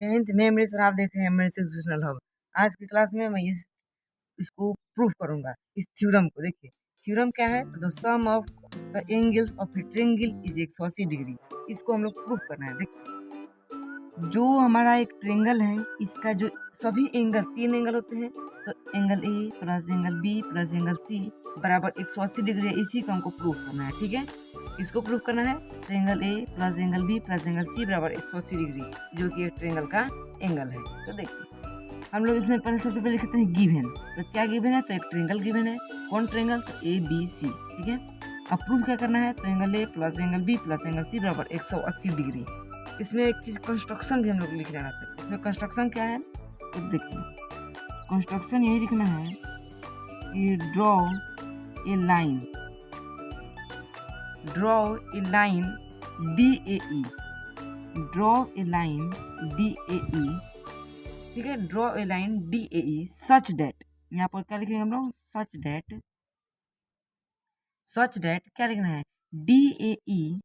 मैं अमरीश और आप देख रहे हैं अमरीश एजुकेशनल हब। आज की क्लास में मैं इसको प्रूफ करूंगा, इस थ्योरम को। देखिए थ्योरम क्या है, तो the sum of the angles of a triangle is 180 degree. इसको हम लोग प्रूफ करना है। देखिए जो हमारा एक ट्रायंगल है, इसका जो सभी एंगल, 3 एंगल होते हैं, तो angle A plus angle B plus angle C बराबर 180 डिग्री है। इसी को हमको प्रूफ करना है, ठीक है। इसको प्रूफ करना है तो angle A plus angle B plus angle C बराबर 180 डिग्री, जो कि एक ट्रायंगल का एंगल है। तो देखिए हम लोग इसमें पहले सबसे पहले लिखते हैं गिवन। तो क्या गिवन है, तो एक ट्रायंगल गिवन है। कौन ट्रायंगल, तो ए बी सी, ठीक है। अब प्रूफ क्या करना है, तो angle A plus angle B plus angle C बराबर 180 डिग्री। इसमें एक चीज कंस्ट्रक्शन भी हम लोग लिख लेना था। इसमें कंस्ट्रक्शन क्या है, तो देखिए कंस्ट्रक्शन यही लिखना है कि draw a line, draw a line DAE, draw a line DAE, ठीक है। Draw a line DAE such date, यहाँ पर क्या लिखेंगे हम लोग, सच डेट, सच डेट क्या लिखना है, DAE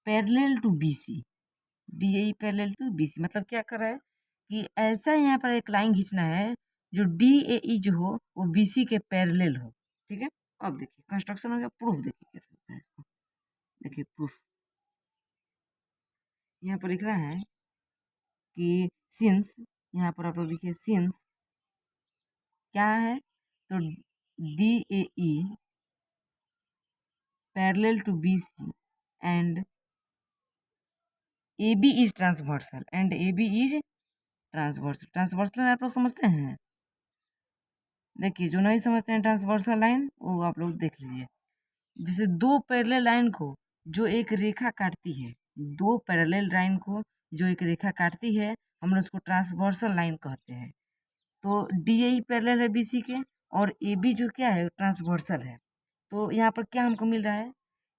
parallel to BC, DAE parallel to BC। मतलब क्या कर रहा है कि ऐसा यहाँ पर एक लाइन खींचना है जो DAE जो हो वो BC के पैरेलल हो, ठीक है। अब देखिए कंस्ट्रक्शन हो गया। प्रूफ देखिए कैसे होता है इसको। देखिए प्रूफ यहाँ पर लिख रहा है कि सिंस, यहाँ पर आप लोग लिखिए सिंस क्या है, तो DAE parallel to BC and AB is transversal, and AB is transversal. Transversal आप लोग समझते हैं। देखिए जो नहीं समझते हैं ट्रांसवर्सल लाइन, वो आप लोग देख लीजिए। जैसे दो पैरेलल लाइन को जो एक रेखा काटती है, दो पैरेलल लाइन को जो एक रेखा काटती है, हम लोग उसको ट्रांसवर्सल लाइन कहते हैं। तो DAE पैरेलल है BC के, और AB जो क्या है ट्रांसवर्सल है। तो यहाँ पर क्या हमको मिल रहा है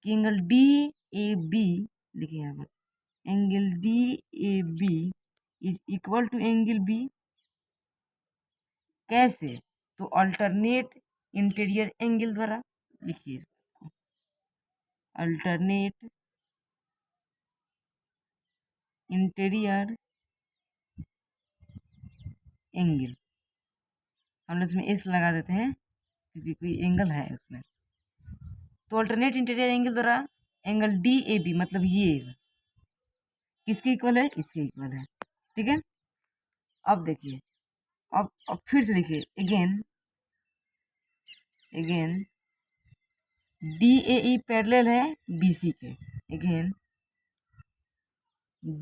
कि एंगल DAB, देखिए यहाँ पर angle DAB is equal to angle B। कैसे, तो अल्टरनेट इंटीरियर एंगल द्वारा। लिखिए इसको, अल्टरनेट इंटीरियर एंगल। हम लोग इसमें एस लगा देते हैं क्योंकि कोई एंगल है उसमें। तो अल्टरनेट इंटीरियर एंगल द्वारा एंगल DAB, मतलब ये किसके इक्वल है, इसके इक्वल है, ठीक है। अब देखिए, अब फिर से लिखिए अगेन, अगेन DAE पैरेलल है BC के। Again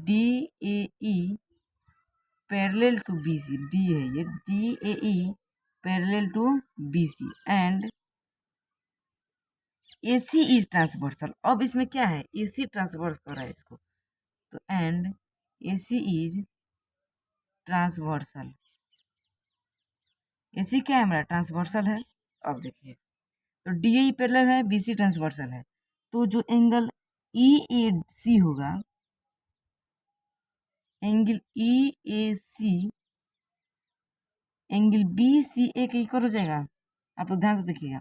DAE parallel to BC, D है ये, DAE parallel to BC and AC is transversal. अब इसमें क्या है, AC ट्रांसवर्स कर रहा है इसको, तो and AC is transversal. AC क्या है हमारा, ट्रांसवर्सल है। अब देखिए तो DAE पैरेलल है, BC ट्रांसवर्सल है, तो जो एंगल EAC होगा, एंगल EAC एंगल BCA के इक्वल हो जाएगा। आप लोग ध्यान से देखिएगा,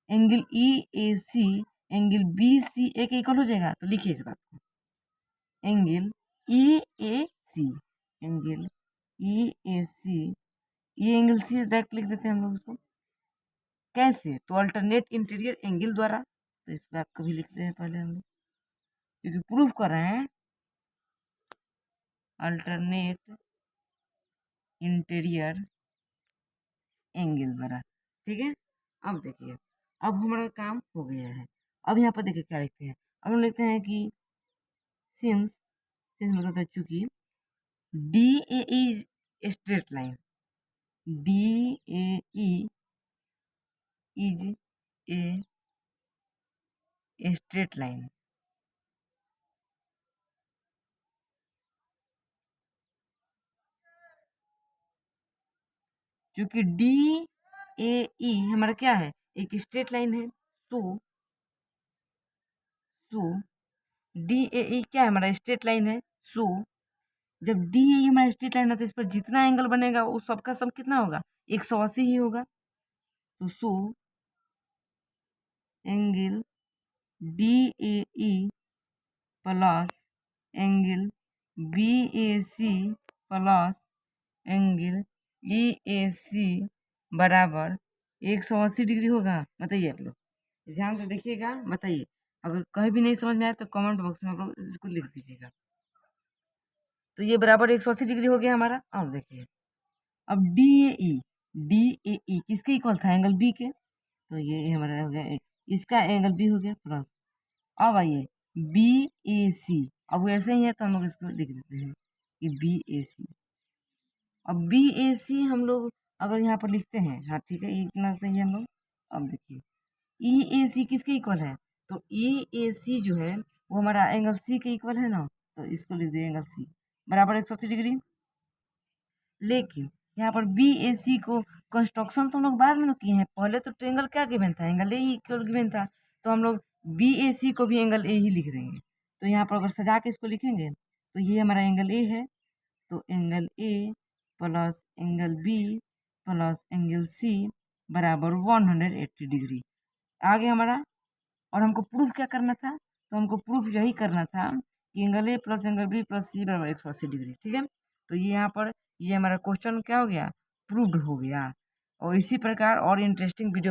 एंगल EAC एंगल BCA के इक्वल हो जाएगा। तो लिखिए इस बात को, एंगल EAC, एंगल EAC, ये एंगल सी डायरेक्ट लिख देते हैं हम लोग उसको। कैसे, तो अल्टरनेट इंटीरियर एंगल द्वारा। तो इस बात को भी लिख रहे हैं पहले हम लोग, क्योंकि प्रूफ कर रहे हैं अल्टरनेट इंटीरियर एंगल द्वारा, ठीक है। अब देखिए, अब हमारा काम हो गया है। अब यहाँ पर देखिए क्या लिखते हैं, अब हम लिखते हैं कि सिंस, सिंस मतलब है चूंकि DAE is straight line, DAE is a straight line, क्योंकि DAE हमारा क्या है, एक स्ट्रेट लाइन है। सो DAE क्या है, हमारा स्ट्रेट लाइन है। सो जब DAE हमारा स्ट्रेट लाइन है, तो इस पर जितना एंगल बनेगा वो सबका सब कितना होगा, 180 ही होगा। तो so angle DAE plus angle BAC plus angle EAC बराबर 180 डिग्री होगा। बताइए आप लोग, ध्यान से देखिएगा, बताइए। अगर कहीं भी नहीं समझ में आए तो कमेंट बॉक्स में आप लोग इसको लिख दीजिएगा। तो ये बराबर 180 डिग्री हो गया हमारा। अब देखिए, अब DAE किसके इक्वल था? एंगल बी के। तो ये हमारा हो गया इसका एंगल बी हो गया प्लस। अब आइए BAC, अब वैसे ही है तो हम लोग इसको लिख देते हैं कि BAC। अब BAC हम लोग अगर यहाँ पर लिखते हैं, हाँ ठीक है, इतना सही है हम लोग। अब देखिए EAC किसके इक्वल है? तो EAC जो है वो हमारा एंगल C के इक्वल है ना, तो इसको लिख दिए एंगल C बराबर 180 डिग्री। लेकिन यहाँ पर BAC को कंस्ट्रक्शन तो हम लोग बाद में किए हैं, पहले तो ट्रायंगल क्या गिवन था? एंगल ए ही गिवन था, तो हम लोग BAC को भी एंगल ए ही लिख देंगे। तो यहाँ पर अगर सजा के इसको लिखेंगे तो ये हमारा एंगल ए है, तो angle A plus angle B plus angle C बराबर 180 डिग्री आ गया हमारा। और हमको प्रूफ क्या करना था? तो हमको प्रूफ यही करना था कि angle A plus angle B plus C बराबर 180 डिग्री। ठीक है, तो ये यहाँ पर ये हमारा क्वेश्चन क्या हो गया? प्रूव्ड हो गया। और इसी प्रकार और इंटरेस्टिंग वीडियो